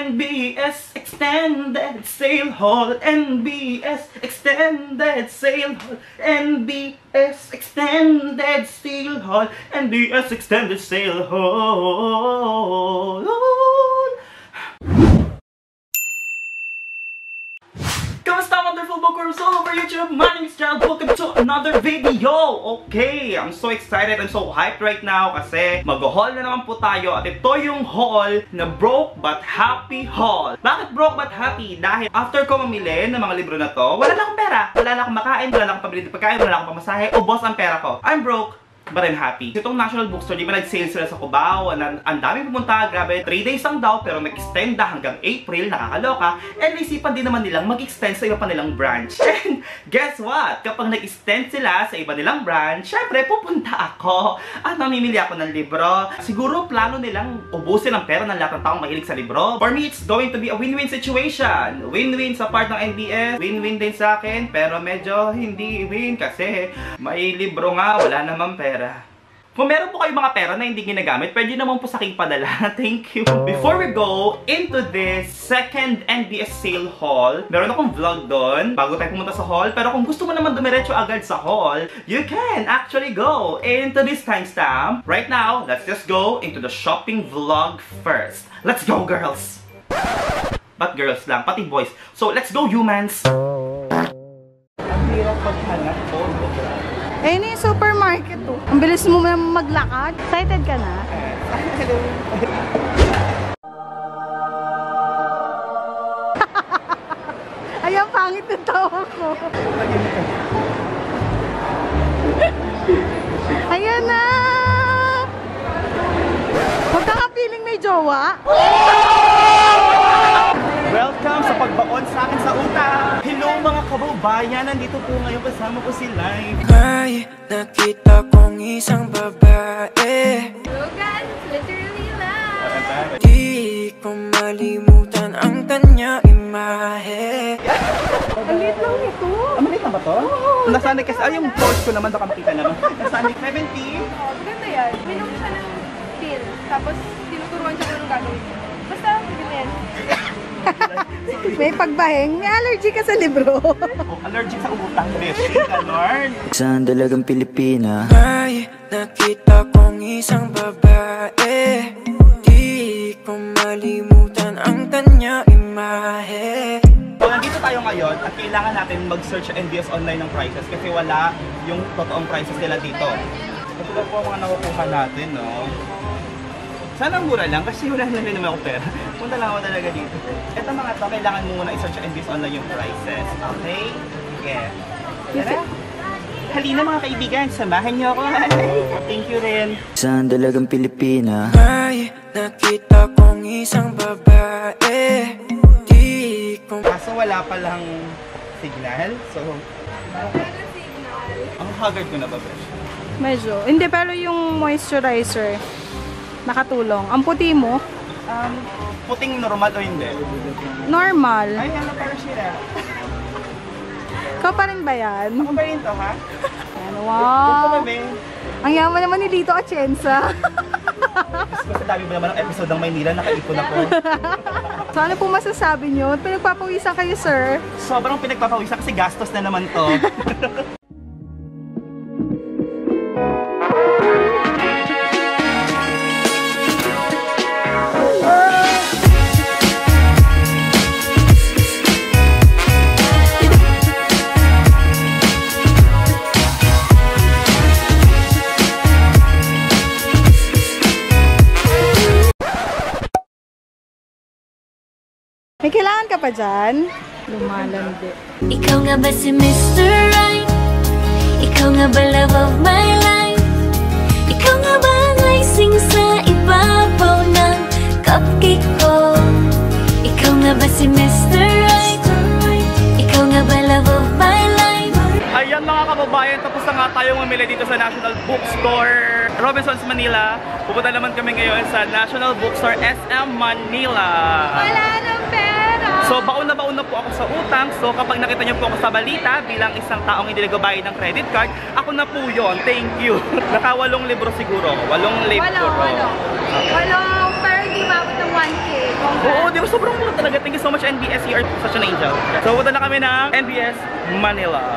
NBS Extended Sale Haul, NBS Extended Sale Haul, NBS Extended Sale Haul, NBS Extended Sale Haul. Kamusta wonderful bookworms all over YouTube? My name is Gerald. Welcome to another video. Okay, I'm so excited. I'm so hyped right now kasi mag-haul na naman po tayo. At ito yung haul na broke but happy haul. Bakit broke but happy? Dahil after ko mamili ng mga libro na to, wala na akong pera. Wala na akong makain, wala na akong pabili ng pagkain, wala na akong pamasahe. Ubos ang pera ko. I'm broke but I'm happy. Itong National Bookstore, di ba nag-sale sila sa Cubao? Ang daming pumunta, grabe. 3 days lang daw, pero nag-extend na hanggang April, nakakaloka. And naisipan din naman nilang mag-extend sa iba pa nilang branch. And guess what? Kapag nag-extend sila sa iba nilang branch, syempre pupunta ako. At namimili ako ng libro. Siguro plano nilang ubusin ang pera ng lahat ng taong mahilig sa libro. For me, it's going to be a win-win situation. Win-win sa part ng NBS, win-win din sa akin, pero medyo hindi win kasi may libro nga, wala namang pera. Kung meron po kayong mga pera na hindi ginagamit, pwede naman po sa aking padala. Thank you. Before we go into this second NBS sale haul, meron akong vlog doon bago tayo pumunta sa haul. Pero kung gusto mo naman dumiretso agad sa haul, you can actually go into this timestamp. Right now, let's just go into the shopping vlog first. Let's go, girls! But girls lang, pati boys. So, let's go, humans! Ang hirap maghanap po. Eh, ini yung supermarket to. Ang bilis mo maglakad. Excited ka na? Hello. Ayan, pangit ng tawa ko. Ayan na! Huwag ka ka feeling may jowa. Welcome sa pagbaon sa akin sa utang! Hello mga kababayan! Nandito po ngayon kasama ko si Live. May nakita kong isang babae. Hello guys, it's literally live! Di ko malimutan ang kanya imahe. Ang liit lang ito. Ang maliit na ba to? Oo! Nasaan kasi, yung post ko naman, baka makita naman. Nasaan 17? Oh, maganda yan. Minom siya ng pill, tapos tinuturuan siya kung anong gagawin. Basta, ganyan. May pagbahing. May allergy ka sa libro. Oh, allergic sa utang, bitch. Lord. Isang dalagang Pilipina. May nakita kong isang babae. Di ko malimutan ang kanya imahe. So, nandito tayo ngayon at kailangan natin mag-search sa NBS online ng prices kasi wala yung totoong prices nila dito. Ito lang po ang mga nakukuha natin, no? Sana mura lang kasi wala na rin naman ako pera. Punta lang ako talaga dito. Ito mga to, kailangan mo muna i-search sa NBS online yung prices. Okay? Yeah. Tara. Halina mga kaibigan, samahan niyo ako. Thank you rin. Isang dalagang Pilipina. May nakita kong isang babae. Di ko... Kaso wala palang signal. So, ang haggard ko na ba, Besh? Medyo. Hindi, pero yung moisturizer nakatulong. Ang puti mo? Puting normal o hindi? Normal. Ay, ano para siya? Ikaw pa rin ba yan? Ako ba rin to, ha? Yan, Gusto wow. kami. Ang yaman naman ni Lito Atienza. Mas dami ba naman ang episode ng Maynila, nakaipon ako. So ano po masasabi nyo? Pinagpapawisan kayo, sir? Sobrang pinagpapawisan kasi gastos na naman to. May kailangan ka pa dyan? Lumalandi. Ikaw nga ba si Mr. Right? Ikaw nga ba love of my life? Ikaw nga ba ang icing sa ibabaw ng cupcake ko? Ikaw nga ba si Mr. Right? Ikaw nga ba love of my life? Ayan mga kababayan, tapos na nga tayong mamili dito sa National Bookstore Robinsons, Manila. Pupunta naman kami ngayon sa National Bookstore SM Manila. Wala nang pera! So baon na po ako sa utang. So kapag nakita niyo po ako sa balita bilang isang taong hindi nagbabayad ng credit card, ako na po yon. Thank you. Naka 8 libro siguro. 8 libro. Walo. Pero hindi mabot ng 1K. Oo, di ba sobrang mura talaga. Thank you so much NBS. You are such an angel. So, punta na kami ng NBS Manila.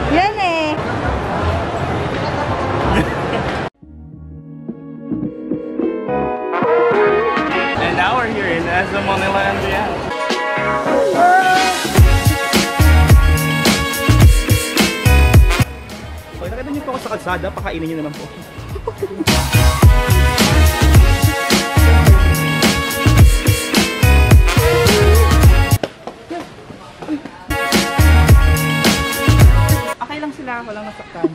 Yan eh. And now we're here in SM Manila NBS. Pag nakita niyo po ako sa kalsada, pakainin niyo naman po. Okay lang sila, walang nasaktan.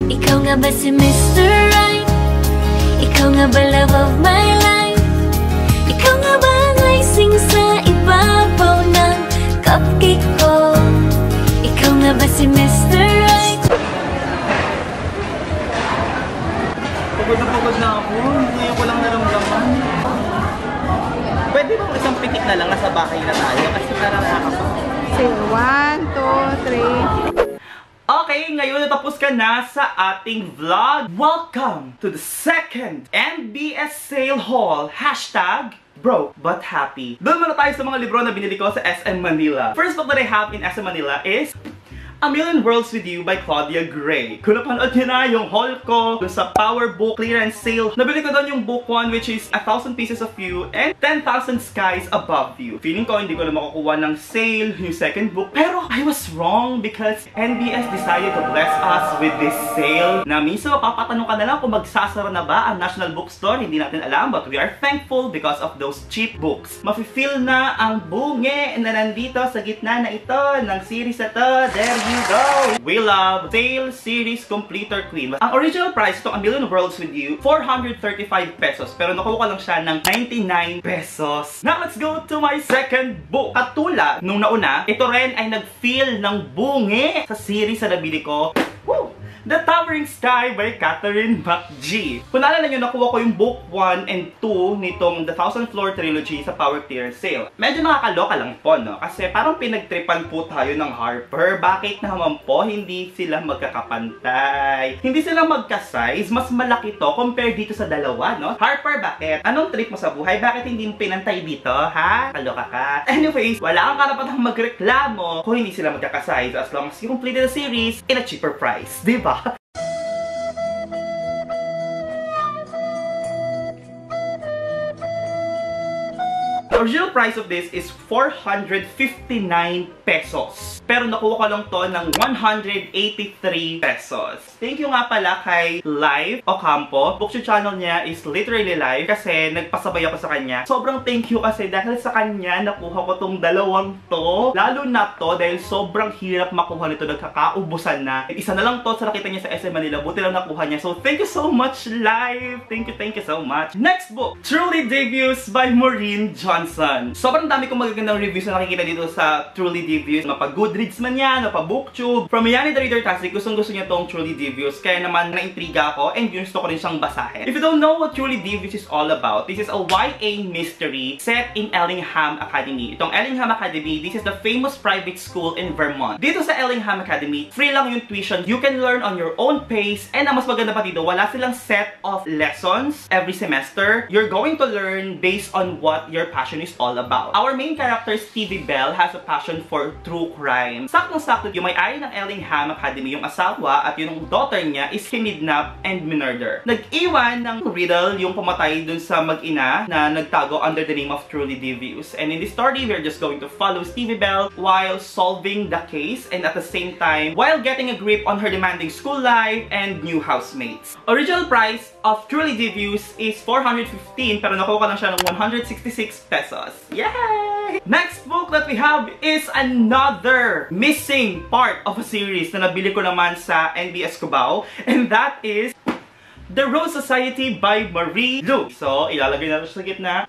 Ikaw nga ba si Mr. Right? Ikaw nga ba love of my life? Ikaw nga ba ang icing sa ibabaw ng cupcake ko? Ikaw nga ba si Mr. Right? Pagod na ako. Ngayon ko lang naramdaman. Pwede bang isang pitik na lang nasa bahay na tayo? Kasi parang nakakapagod. Say 1, 2, 3. Okay, ngayon natapos ka na sa ating vlog. Welcome to the second NBS sale haul. Hashtag broke but happy. Doon muna tayo sa mga libro na binili ko sa SM Manila. First book that I have in SM Manila is A Million Worlds With You by Claudia Gray. Kung napanood nyo na yung haul ko dun sa Power Book Clearance Sale, nabili ko doon yung book 1 which is 1,000 Pieces of You and 10,000 Skies Above You. Feeling ko hindi ko na makukuha ng sale yung second book, pero I was wrong because NBS decided to bless us with this sale na minsan mapapatanong ka na lang kung magsasara na ba ang National Bookstore. Hindi natin alam, but we are thankful because of those cheap books. Mafe-feel na ang bunge na nandito sa gitna na ito ng series na to. There you go! We love Sale Series Completer Queen. Ang original price itong A Million Worlds With You, 435 pesos. Pero nakuha ko lang siya ng 99 pesos. Now let's go to my second book. Katulad nung nauna, ito rin ay nag-feel ng bunge sa series na nabili ko. Woo! The Towering Sky by Catherine McGee. Kung naalala nyo, nakuha ko yung book 1 and 2 nitong The Thousand Floor Trilogy sa Power Clearance Sale. Medyo nakakaloka lang po, no? Kasi parang pinagtripan po tayo ng Harper. Bakit naman po hindi sila magkakapantay? Hindi sila magka-size. Mas malaki to compare dito sa dalawa, no? Harper, bakit? Anong trip mo sa buhay? Bakit hindi mo pinantay dito, ha? Kaloka ka. Anyways, wala kang karapatang magreklamo kung hindi sila magkaka-size as long as you completed the series in a cheaper price. Diba? The original price of this is 459 pesos. Pero nakuha ko lang to ng 183 pesos. Thank you nga pala kay Live Ocampo. Bookshop channel niya is literally live kasi nagpasabay ako sa kanya. Sobrang thank you kasi dahil sa kanya nakuha ko tong dalawang to. Lalo na to dahil sobrang hirap makuha nito. Nagkakaubusan na. Isa na lang to sa nakita niya sa SM Manila. Buti lang nakuha niya. So thank you so much, Live. Thank you so much. Next book, Truly Debuts by Maureen Johnson. Sobrang dami kong magagandang reviews na nakikita dito sa Truly Debuts. Mapa-Goodreads man yan, mapa-Booktube. From Yanni the Reader Tastic, gustong-gusto niya tong Truly Debuts. Kaya naman na-intriga ako and gusto ko rin siyang basahin. If you don't know what Truly Debuts is all about, this is a YA mystery set in Ellingham Academy. Itong Ellingham Academy, this is the famous private school in Vermont. Dito sa Ellingham Academy, free lang yung tuition. You can learn on your own pace. And ang mas maganda pa dito, wala silang set of lessons every semester. You're going to learn based on what your passion is all about. Our main character, Stevie Bell, has a passion for true crime. Saktong-sakto, yung may-ari ng Ellingham Academy, yung asawa at yung daughter niya is kinidnap and minurder. Nag-iwan ng riddle yung pumatay dun sa mag-ina na nagtago under the name of Truly Debuts. And in this story, we're just going to follow Stevie Bell while solving the case and at the same time, while getting a grip on her demanding school life and new housemates. Original price of Truly Debuts is 415 pero nakuha ko lang siya ng 166 pesos. pesos. Yay! Next book that we have is another missing part of a series na nabili ko naman sa NBS Cubao, and that is The Rose Society by Marie Lu. So, ilalagay natin sa gitna.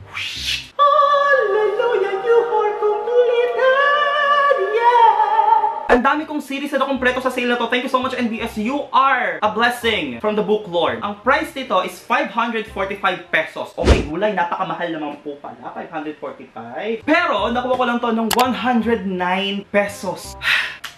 Hallelujah, you are completed! Yeah! Ang dami kong series na kumpleto sa sale na to. Thank you so much, NBS. You are a blessing from the book lord. Ang price nito is 545 pesos. Oh my gulay, napakamahal naman po pala. 545. Pero, nakuha ko lang to ng 109 pesos.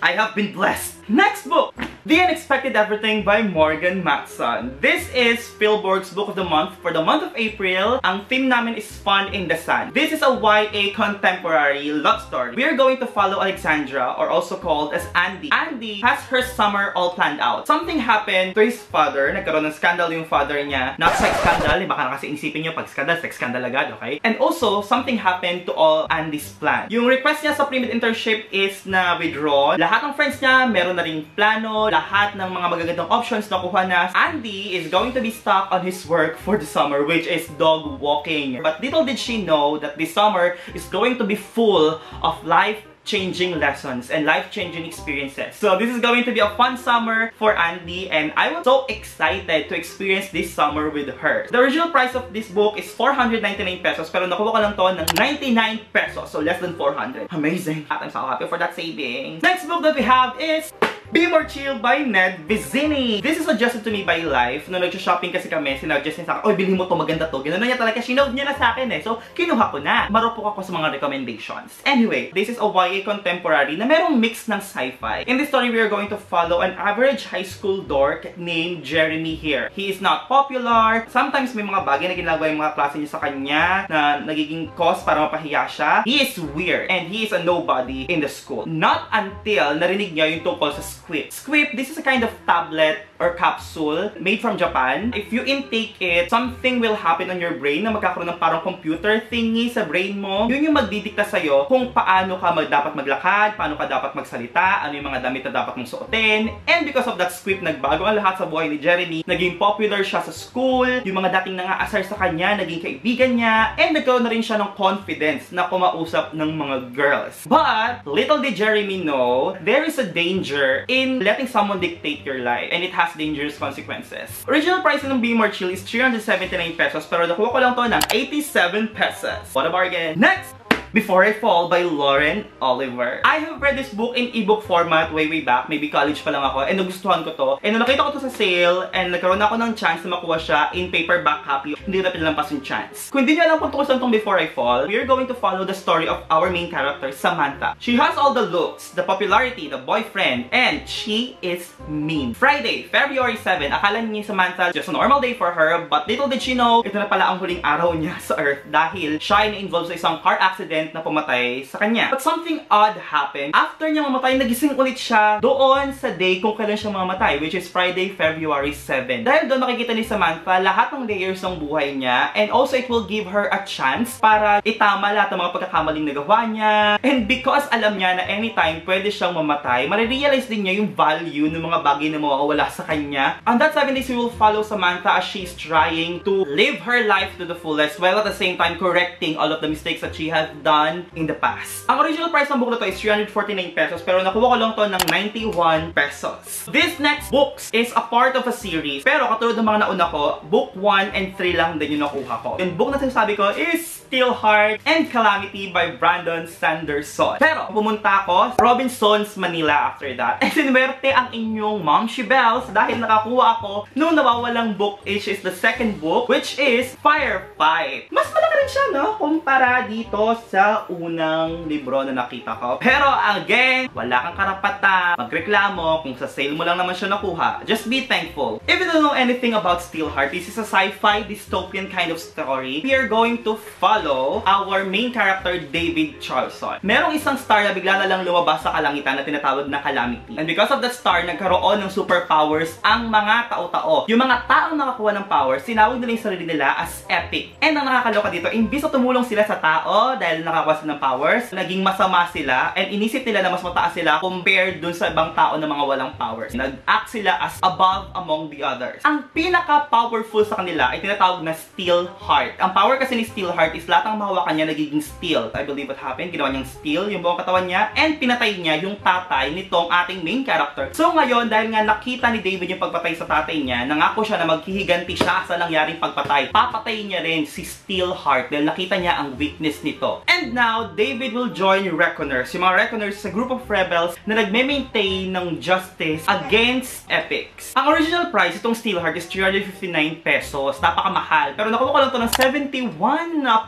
I have been blessed. Next book, The Unexpected Everything by Morgan Matson. This is Philborg's Book of the Month for the month of April. Ang theme namin is Fun in the Sun. This is a YA contemporary love story. We are going to follow Alexandra, or also called as Andy. Andy has her summer all planned out. Something happened to his father. Nagkaroon ng scandal yung father niya. Not sex scandal, baka na kasi isipin nyo pag scandal, sex scandal agad, okay? And also, something happened to all Andy's plan. Yung request niya sa pre-med internship is na withdraw. Lahat ng friends niya, meron na ring plano, lahat ng mga magagandang options na kuha na. Andy is going to be stuck on his work for the summer, which is dog walking. But little did she know that this summer is going to be full of life-changing lessons and life-changing experiences. So this is going to be a fun summer for Andy, and I was so excited to experience this summer with her. The original price of this book is 499 pesos, pero nakuha ko lang to ng 99 pesos, so less than 400. Amazing! I'm so happy for that saving. Next book that we have is Be More Chill by Ned Vizzini. This is suggested to me by Life. Nung nag-shopping kasi kami, sinadjust niya sa akin, oy, bilhin mo to, maganda to. Ganoon na niya talaga, sinode niya na sa akin eh. So, kinuha ko na. Marupok ako sa mga recommendations. Anyway, this is a YA contemporary na merong mix ng sci-fi. In this story, we are going to follow an average high school dork named Jeremy here. He is not popular. Sometimes may mga bagay na ginagawa yung mga klase niya sa kanya na nagiging cause para mapahiya siya. He is weird and he is a nobody in the school. Not until narinig niya yung tungkol sa Squip. Squip, this is a kind of tablet or capsule made from Japan. If you intake it, something will happen on your brain na magkakaroon ng parang computer thingy sa brain mo. Yun yung magdidikta sa'yo kung paano ka dapat maglakad, paano ka dapat magsalita, ano yung mga damit na dapat mong suotin. And because of that Squip, nagbago ang lahat sa buhay ni Jeremy. Naging popular siya sa school, yung mga dating nangaasar sa kanya, naging kaibigan niya, and nagkaroon na rin siya ng confidence na kumausap ng mga girls. But, little did Jeremy know, there is a danger in letting someone dictate your life, and it has dangerous consequences. Original price ng Be More Chill is 379 pesos, pero nakuha ko lang to ng 87 pesos. What a bargain! Next! Before I Fall by Lauren Oliver. I have read this book in ebook format way back. Maybe college pa lang ako. And nagustuhan ko to. And nung nakita ko to sa sale, and nagkaroon ako ng chance na makuha siya in paperback copy, hindi na pinalampas yung chance. Kung hindi nyo alam kung tungkol saan tong Before I Fall, we are going to follow the story of our main character, Samantha. She has all the looks, the popularity, the boyfriend, and she is mean. Friday, February 7, akala niya Samantha just a normal day for her, but little did she know, ito na pala ang huling araw niya sa Earth dahil siya ay na-involved sa isang car accident na pumatay sa kanya. But something odd happened. After niya mamatay, nagising ulit siya doon sa day kung kailan siya mamatay, which is Friday, February 7. Dahil doon makikita ni Samantha lahat ng layers ng buhay niya, and also it will give her a chance para itama lahat ng mga pagkakamaling nagawa niya. And because alam niya na anytime pwede siyang mamatay, marirealize din niya yung value ng mga bagay na mawawala sa kanya. On that 7 days, we will follow Samantha as she's trying to live her life to the fullest, while at the same time correcting all of the mistakes that she has done in the past. Ang original price ng book na to is 349 pesos, pero nakuha ko lang to ng 91 pesos. This next book is a part of a series, pero katulad ng mga nauna ko, book 1 and 3 lang din yung nakuha ko. Yung book na sinasabi ko is Steelheart and Calamity by Brandon Sanderson. Pero pumunta ako sa Robinsons, Manila after that. And sinuwerte ang inyong Mom She Bells dahil nakakuha ako nung nawawalang book, which is the second book, which is Firefight. Mas malaki rin siya, no? Kumpara dito sa unang libro na nakita ko. Pero again, wala kang karapatan magreklamo kung sa sale mo lang naman siya nakuha. Just be thankful. If you don't know anything about Steelheart, this is a sci-fi dystopian kind of story. We are going to follow our main character, David Charlson. Merong isang star na bigla na lang lumabas sa kalangitan na tinatawag na Calamity. And because of that star, nagkaroon ng superpowers ang mga tao-tao. Yung mga taong nakakuha ng powers, sinawag nila yung sarili nila as epic. And ang nakakaloka dito, imbis na tumulong sila sa tao dahil nakakuha sila ng powers, naging masama sila, and inisip nila na mas mataas sila compared dun sa ibang tao na mga walang powers. Nag-act sila as above among the others. Ang pinaka-powerful sa kanila ay tinatawag na Steel Heart. Ang power kasi ni Steel Heart is lahat ng mahawakan niya nagiging steel. I believe what happened, ginawa niyang steel yung buong katawan niya, and pinatay niya yung tatay nitong ating main character. So ngayon, dahil nga nakita ni David yung pagpatay sa tatay niya, nangako siya na maghihiganti siya sa nangyaring pagpatay. Papatayin niya rin si Steel Heart dahil nakita niya ang weakness nito. And now, David will join Reckoners. Yung mga Reckoners is a group of rebels na nagme-maintain ng justice against Epics. Ang original price itong Steel Heart is 359 pesos. Napakamahal. Pero nakuha ko lang ito ng 71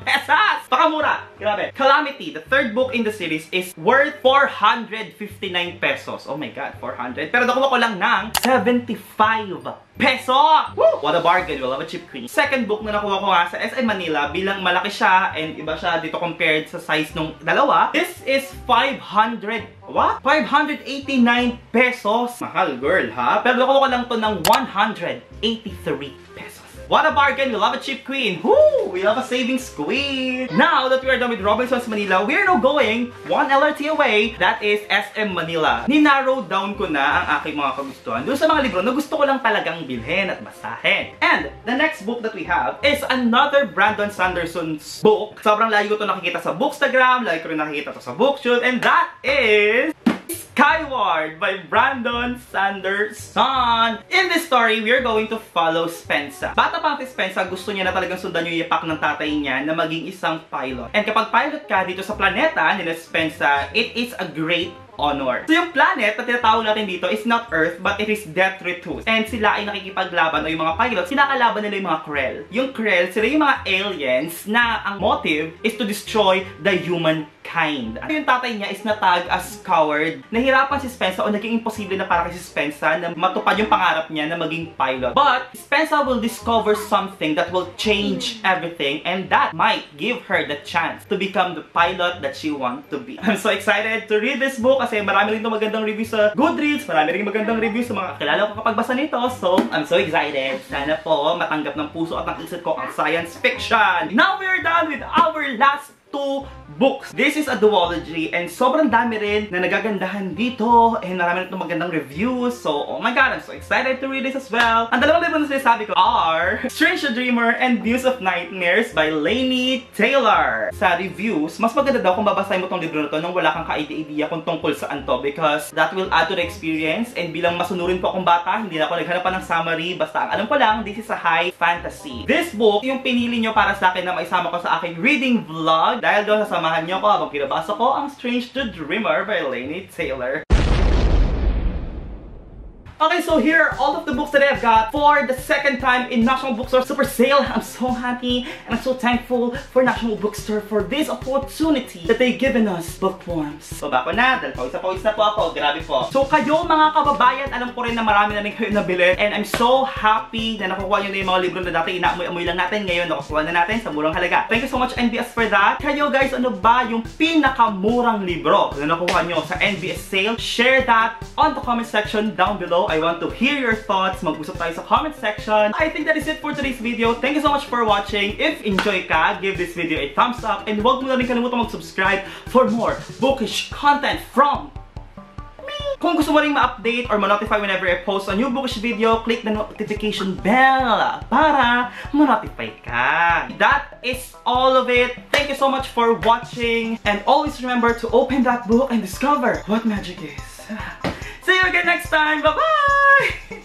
pesos! Pakamura! Grabe. Calamity, the third book in the series, is worth 459 pesos. Oh my god, 400. Pero nakuha ko lang ng 75 pesos! Woo! What a bargain. We'll have a cheap queen. Second book na nakuha ko nga sa SM Manila, bilang malaki siya and iba siya dito compared sa size nung dalawa. This is 589 pesos. Mahal, girl, ha? Pero nakuha ko lang to ng 183 pesos. What a bargain! We love a cheap queen. Woo! We love a savings queen. Now that we are done with Robinsons Manila, we are now going one LRT away. That is SM Manila. Ni-narrow down ko na ang aking mga kagustuhan doon sa mga libro na gusto ko lang talagang bilhin at basahin. And the next book that we have is another Brandon Sanderson's book. Sobrang lagi ko ito nakikita sa Bookstagram, lagi ko rin nakikita ito sa Bookshoot, and that is Skyward by Brandon Sanderson. In this story, we are going to follow Spensa. Bata pa si Spensa, gusto niya na talagang sundan yung yapak ng tatay niya na maging isang pilot. And kapag pilot ka dito sa planeta nila Spensa, it is a great honor. So yung planet na tinatawag natin dito is not Earth, but it is Detritus. And sila ay nakikipaglaban, o yung mga pilots, sinakalaban nila yung mga Krell. Yung Krell, sila yung mga aliens na ang motive is to destroy the humankind. At yung tatay niya is natag as coward. Nahirapan si Spensa o naging imposible na para kay si Spensa na matupad yung pangarap niya na maging pilot. But Spensa will discover something that will change everything, and that might give her the chance to become the pilot that she wants to be. I'm so excited to read this book kasi marami rin ito magandang review sa Goodreads, marami rin magandang review sa mga kakilala ko kapag basa nito. So, I'm so excited. Sana po matanggap ng puso at ng isip ko ang science fiction. Now we're done with our last two books. This is a duology and sobrang dami rin na nagagandahan dito and marami rin magandang reviews. So, oh my god, I'm so excited to read this as well. Ang dalawang libro na sinasabi ko are Strange the Dreamer and Muse of Nightmares by Laini Taylor. Sa reviews, mas maganda daw kung babasahin mo tong libro na to nang wala kang ka-idea kung tungkol saan to, because that will add to the experience. And bilang masunurin po akong bata, hindi na ako naghanap pa ng summary. Basta ang alam ko lang, this is a high fantasy. This book, yung pinili nyo para sa akin na maisama ko sa aking reading vlog, dahil doon sasamahan nyo ko habang pinabasa ko ang Strange the Dreamer by Laini Taylor. Okay, so here are all of the books that I've got for the second time in National Bookstore Super Sale. I'm so happy and I'm so thankful for National Bookstore for this opportunity that they've given us, bookworms. Baba ko na, dahil pawis na po ako. Grabe po. So kayo mga kababayan, alam ko rin na marami na rin kayo nabili, and I'm so happy na nakukuha nyo na yung mga libro na dati inaamoy-amoy lang natin. Ngayon nakukuha na natin sa murang halaga. Thank you so much NBS for that. Kayo guys, ano ba yung pinakamurang libro na nakukuha nyo sa NBS sale? Share that on the comment section down below. I want to hear your thoughts. Mag-usap tayo sa comment section. I think that is it for today's video. Thank you so much for watching. If enjoy ka, give this video a thumbs up, and huwag mo na rin kalimutan mag-subscribe for more bookish content from me. Kung gusto mo rin ma-update or ma-notify whenever I post a new bookish video, click the notification bell para ma-notify ka. That is all of it. Thank you so much for watching, and always remember to open that book and discover what magic is. See you again next time. Bye-bye!